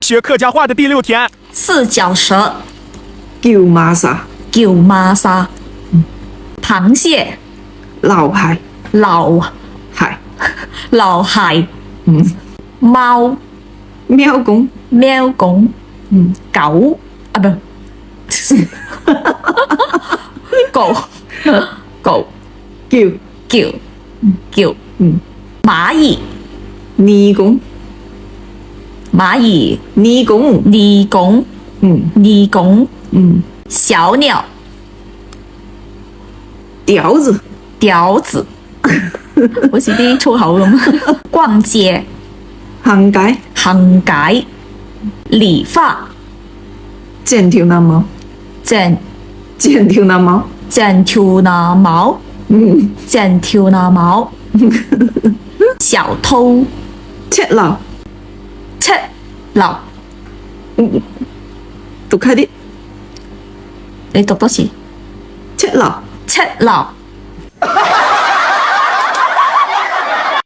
学客家话的第6天，四脚蛇，叫馬沙，叫媽沙，螃蟹，撈蟹，撈蟹，撈蟹，嗯，貓，喵公，喵公，狗啊不，狗，狗叫叫叫，螞蟻，尼公，螞蟻，尼公，泥公，泥公，小鳥，屌子，屌子，好似啲粗口咁。逛街，行街，行街，理髮，剪條腩毛，剪剪條腩毛，剪條腩毛，剪條腩毛。小偷，赤樓，赤樓，讀快啲，你讀多次，赤樓。赤樓。